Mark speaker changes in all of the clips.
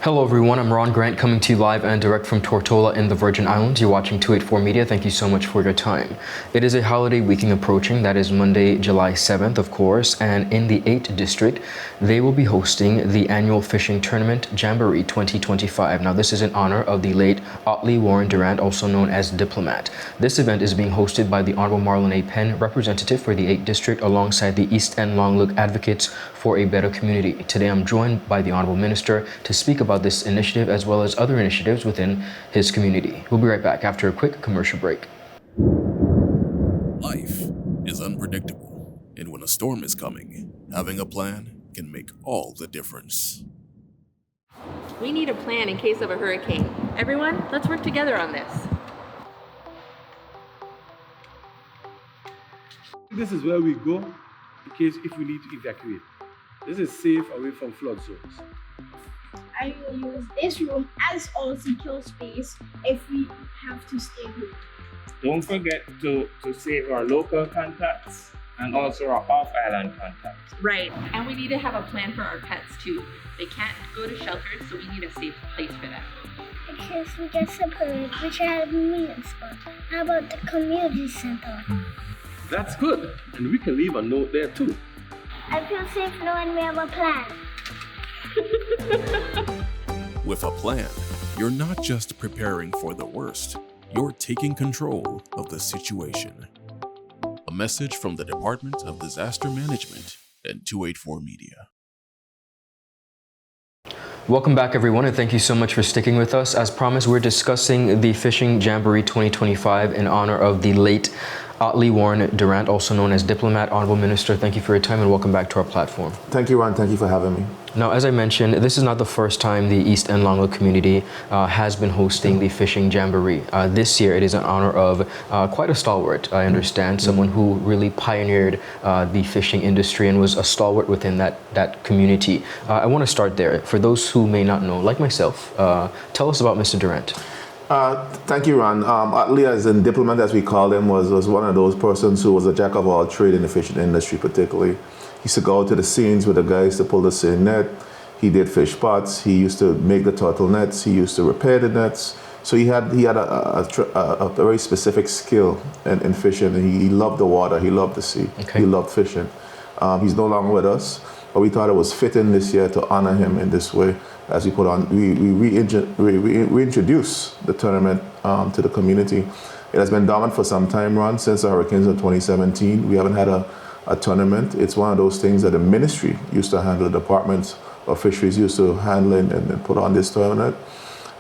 Speaker 1: Hello everyone, I'm Ron Grant coming to you live and direct from Tortola in the Virgin Islands. You're watching 284 Media. Thank you so much for your time. It is a holiday weekend approaching. That is Monday, July 7th, of course, and in the 8th District, they will be hosting the annual fishing tournament, Jamboree 2025. Now, this is in honor of the late Ottley Warren Durant, also known as Diplomat. This event is being hosted by the Honorable Marlon A Penn, representative for the 8th District, alongside the East End Long Look advocates for a better community. Today, I'm joined by the Honorable Minister to speak about this initiative as well as other initiatives within his community. We'll be right back after a quick commercial break.
Speaker 2: Life is unpredictable, and when a storm is coming, having a plan can make all the difference.
Speaker 3: We need a plan in case of a hurricane. Everyone, let's work together on this.
Speaker 4: This is where we go in case if we need to evacuate. This is safe away from flood zones.
Speaker 5: I will use this room as our secure space if we have to stay home.
Speaker 6: Don't forget to save our local contacts and also our off-island contacts.
Speaker 3: Right, and we need to have a plan for our pets too. They can't go to shelters, so we need a safe place for them.
Speaker 7: In case we get separated, we should have a meeting spot. How about the community center?
Speaker 4: That's good, and we can leave a note there too.
Speaker 7: I feel safe knowing we have a plan.
Speaker 2: With a plan, you're not just preparing for the worst, you're taking control of the situation. A message from the Department of Disaster Management and 284 Media.
Speaker 1: Welcome back everyone, and thank you so much for sticking with us. As promised, we're discussing the Fishing Jamboree 2025 in honor of the late Ottley Warren Durant, also known as Diplomat. Honorable Minister, thank you for your time and welcome back to our platform.
Speaker 8: Thank you, Ron. Thank you for having me.
Speaker 1: Now, as I mentioned, this is not the first time the East End Long Look community has been hosting the Fishing Jamboree. This year, it is in honor of quite a stalwart, I understand, someone who really pioneered the fishing industry and was a stalwart within that community. I want to start there. For those who may not know, like myself, tell us about Mr. Durant.
Speaker 8: Thank you, Ron. Ottley, as in Diplomat, as we call him, was one of those persons who was a jack of all trade in the fishing industry, particularly. He used to go out to the scenes with the guys to pull the seine net. He did fish pots. He used to make the turtle nets. He used to repair the nets. So he had a very specific skill in fishing. And he loved the water. He loved the sea. Okay. He loved fishing. He's no longer with us, but we thought it was fitting this year to honor him in this way. As we put on, we reintroduce the tournament to the community. It has been dormant for some time, Ron, since the hurricanes of 2017. We haven't had a tournament. It's one of those things that the ministry used to handle, the Department of Fisheries used to handle and put on this tournament.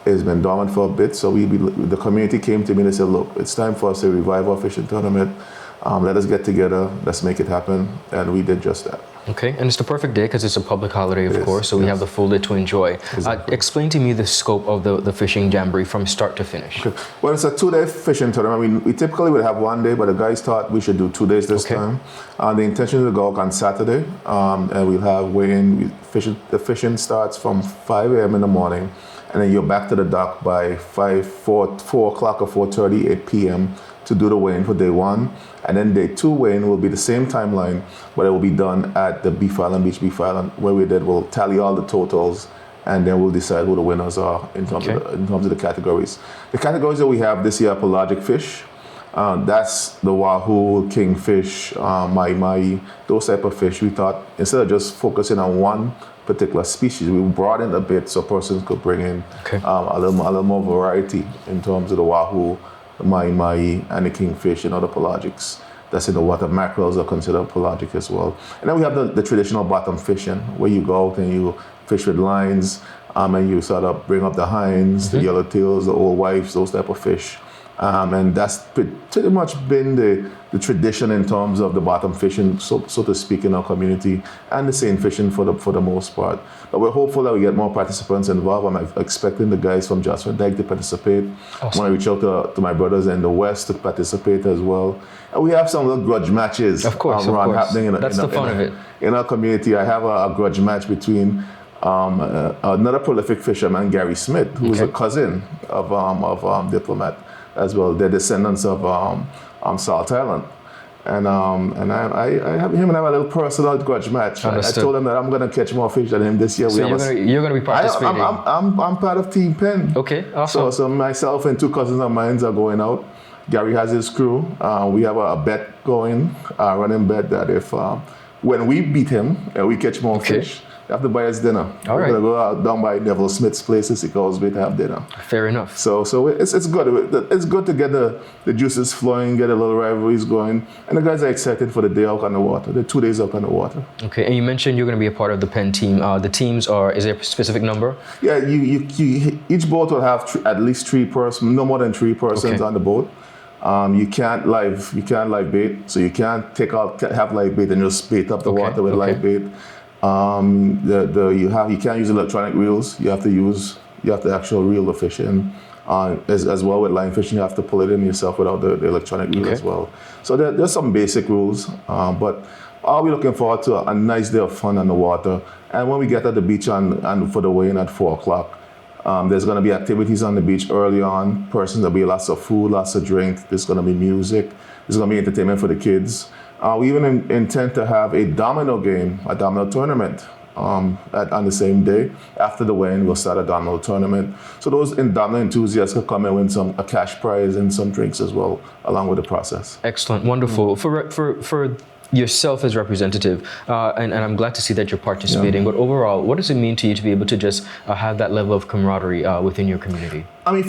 Speaker 8: It's been dormant for a bit, so the community came to me and they said, look, it's time for us to revive our fishing tournament. Let us get together, let's make it happen, and we did just that.
Speaker 1: Okay, and it's the perfect day because it's a public holiday, of course, so we have the full day to enjoy. Exactly. Explain to me the scope of the Fishing Jamboree from start to finish. Okay.
Speaker 8: Well, it's a 2-day fishing tournament. We typically would have 1 day, but the guys thought we should do 2 days this time. The intention is to go out on Saturday, and we'll have weigh-in. The fishing starts from 5 a.m. in the morning, and then you're back to the dock by 4 o'clock or 4:30, 8 p.m. to do the weigh-in for day 1. And then day 2 weigh-in will be the same timeline, but it will be done at the Beef Island, where we'll tally all the totals, and then we'll decide who the winners are in terms of the categories. The categories that we have this year are pelagic fish. That's the wahoo, kingfish, mai, those type of fish. We thought instead of just focusing on one particular species, we broadened a bit so persons could bring in a little more variety in terms of the wahoo, the mai, and the kingfish and other pelagics that's in the water. Mackerels are considered pelagic as well. And then we have the traditional bottom fishing, where you go out and you fish with lines, and you sort of bring up the hinds, the yellowtails, the old wives, those type of fish. And that's pretty much been the tradition in terms of the bottom fishing, so to speak, in our community, and the seine fishing for the most part. But we're hopeful that we get more participants involved. I'm expecting the guys from Jasper Dyke to participate. Awesome. I want to reach out to my brothers in the West to participate as well. And we have some little grudge matches happening in our community. I have a grudge match between another prolific fisherman, Gary Smith, who's a cousin of Diplomat as well. They're descendants of Salt Island. And I have him and I have a little personal grudge match. I told him that I'm going to catch more fish than him this year.
Speaker 1: So you're going to be participating?
Speaker 8: I'm part of Team Penn.
Speaker 1: Okay, awesome.
Speaker 8: So myself and two cousins of mine are going out. Gary has his crew. We have a bet going, running bet that if when we beat him and we catch more fish, you have to buy us dinner.
Speaker 1: All right.
Speaker 8: We're going to go out down by Neville Smith's place in Seacoast Bay to have dinner.
Speaker 1: Fair enough.
Speaker 8: So it's good. It's good to get the juices flowing, get a little rivalries going. And the guys are excited for the day out on the water, the 2 days out on the water.
Speaker 1: Okay, and you mentioned you're going to be a part of the Penn team. The teams is there a specific number?
Speaker 8: Yeah, you each boat will have at least 3 persons, no more than 3 persons on the boat. You can't live bait, so you can't have live bait and just bait up the water with live bait. You can't use electronic reels. You have to actually reel the fish in. As well with line fishing, you have to pull it in yourself without the electronic reel as well. So there's some basic rules, but I'll be looking forward to a nice day of fun on the water. And when we get at the beach and for the weigh-in at 4 o'clock, there's going to be activities on the beach early on. There'll be lots of food, lots of drink. There's going to be music. There's going to be entertainment for the kids. We even intend to have a domino game, a domino tournament on the same day. After the weigh-in, we'll start a domino tournament. So those domino enthusiasts can come and win a cash prize and some drinks as well, along with the process.
Speaker 1: Excellent, wonderful. For yourself as representative, and I'm glad to see that you're participating, but overall, what does it mean to you to be able to just have that level of camaraderie within your community?
Speaker 8: I mean,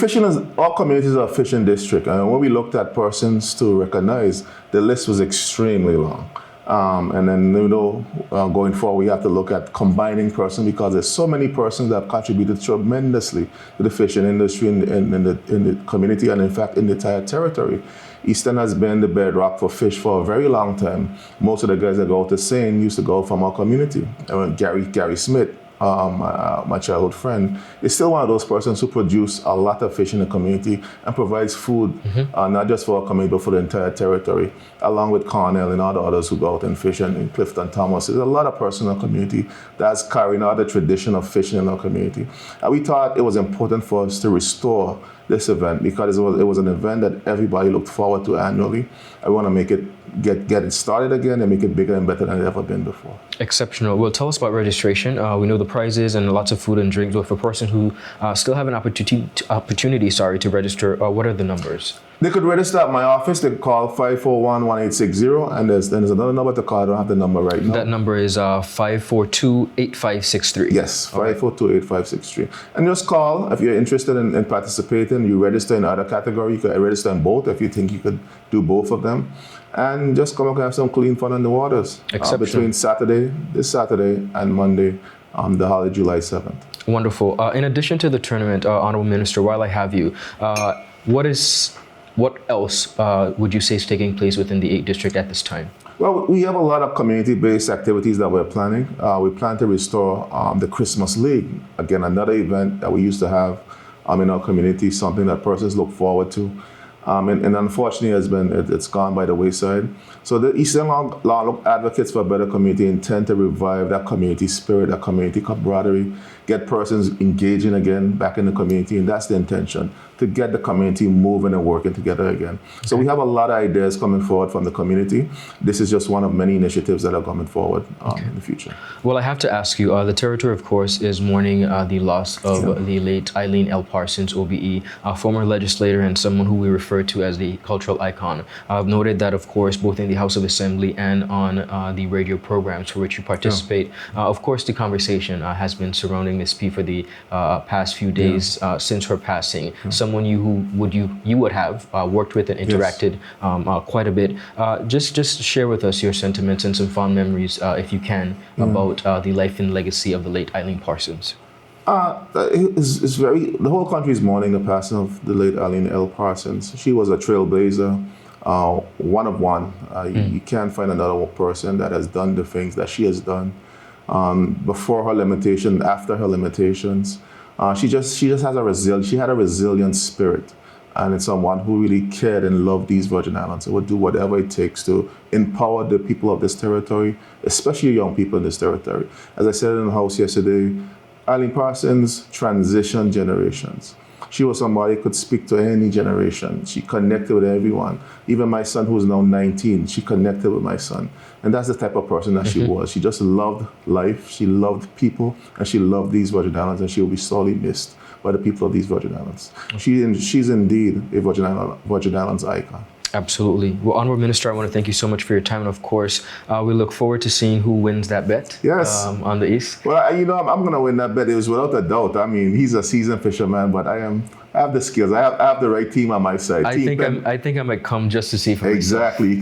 Speaker 8: all communities are a fishing district. And when we looked at persons to recognize, the list was extremely long. And then, going forward, we have to look at combining persons because there's so many persons that have contributed tremendously to the fishing industry in the community and, in fact, in the entire territory. Eastern has been the bedrock for fish for a very long time. Most of the guys that go out to Seine used to go from our community. Gary Smith, my childhood friend, is still one of those persons who produce a lot of fish in the community and provides food, not just for our community, but for the entire territory, along with Cornell and all the others who go out and fish, and Clifton Thomas. There's a lot of persons in our community that's carrying out the tradition of fishing in our community. And we thought it was important for us to restore this event because it was an event that everybody looked forward to annually. I want to make it get it started again and make it bigger and better than it's ever been before.
Speaker 1: Exceptional. Well, tell us about registration. We know the prizes and lots of food and drinks. But for a person who still have an opportunity to register, what are the numbers?
Speaker 8: They could register at my office. They could call 541-1860, and there's another number to call. I don't have the number right now.
Speaker 1: That number is 542-8563.
Speaker 8: Yes, 542-8563. And just call if you're interested in participating. You register in either category. You can register in both if you think you could do both of them. And just come and have some clean fun in the waters between this Saturday and Monday, the holiday July 7th.
Speaker 1: Wonderful. In addition to the tournament, Honorable Minister, while I have you, what else would you say is taking place within the 8th District at this time?
Speaker 8: Well, we have a lot of community-based activities that we're planning. We plan to restore the Christmas League. Again, another event that we used to have in our community, something that persons look forward to. And unfortunately, it's gone by the wayside. So the Eastern Law Advocates for a Better Community intend to revive that community spirit, that community camaraderie, get persons engaging again back in the community, and that's the intention, to get the community moving and working together again. Okay. So we have a lot of ideas coming forward from the community. This is just one of many initiatives that are coming forward in the future.
Speaker 1: Well, I have to ask you, the territory, of course, is mourning the loss of the late Eileen L. Parsons, OBE, a former legislator and someone who we refer to as the cultural icon. I've noted that, of course, both in the House of Assembly and on the radio programs for which you participate, of course, the conversation has been surrounding Ms. P for the past few days since her passing. Someone you would have worked with and interacted quite a bit. Just share with us your sentiments and some fond memories, if you can, about the life and legacy of the late Eileen Parsons.
Speaker 8: The whole country is mourning the passing of the late Eileen L. Parsons. She was a trailblazer, one of one. You can't find another person that has done the things that she has done. Before her limitation, after her limitations, she just has she had a resilient spirit, and it's someone who really cared and loved these Virgin Islands and would do whatever it takes to empower the people of this territory, especially young people in this territory. As I said in the House yesterday, Eileen Parsons transitioned generations. She was somebody who could speak to any generation. She connected with everyone. Even my son, who's now 19, she connected with my son. And that's the type of person that she was. She just loved life, she loved people, and she loved these Virgin Islands, and she will be sorely missed by the people of these Virgin Islands. She's indeed a Virgin Islands icon.
Speaker 1: Absolutely. Well, Honorable Minister, I want to thank you so much for your time. And of course, we look forward to seeing who wins that bet.
Speaker 8: Yes.
Speaker 1: On the East.
Speaker 8: Well, I'm going to win that bet. It was without a doubt. I mean, he's a seasoned fisherman, but I have the skills. I have the right team on my side.
Speaker 1: I think I might come just to see for
Speaker 8: exactly.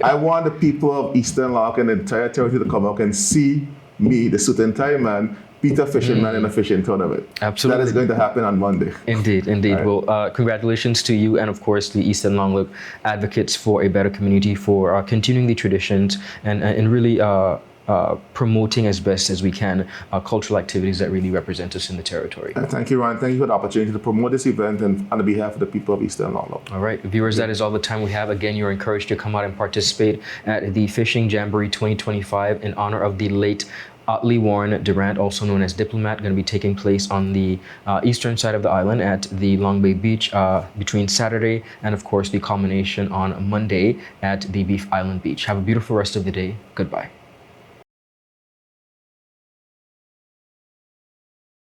Speaker 8: I want the people of Eastern Loch and the entire territory to come out and see me, the suit and tie man, beat a fishing man in a fishing tournament.
Speaker 1: Absolutely.
Speaker 8: That is going to happen on Monday.
Speaker 1: Indeed.
Speaker 8: Right.
Speaker 1: Well, congratulations to you and, of course, the Eastern Longlook advocates for a better community, for continuing the traditions and really promoting as best as we can cultural activities that really represent us in the territory.
Speaker 8: Thank you, Ryan. Thank you for the opportunity to promote this event and on behalf of the people of Eastern Longlook.
Speaker 1: All right, viewers, that is all the time we have. Again, you're encouraged to come out and participate at the Fishing Jamboree 2025 in honor of the late Ottley Warren Durant, also known as Diplomat, going to be taking place on the eastern side of the island at the Long Bay Beach between Saturday and, of course, the culmination on Monday at the Beef Island Beach. Have a beautiful rest of the day. Goodbye.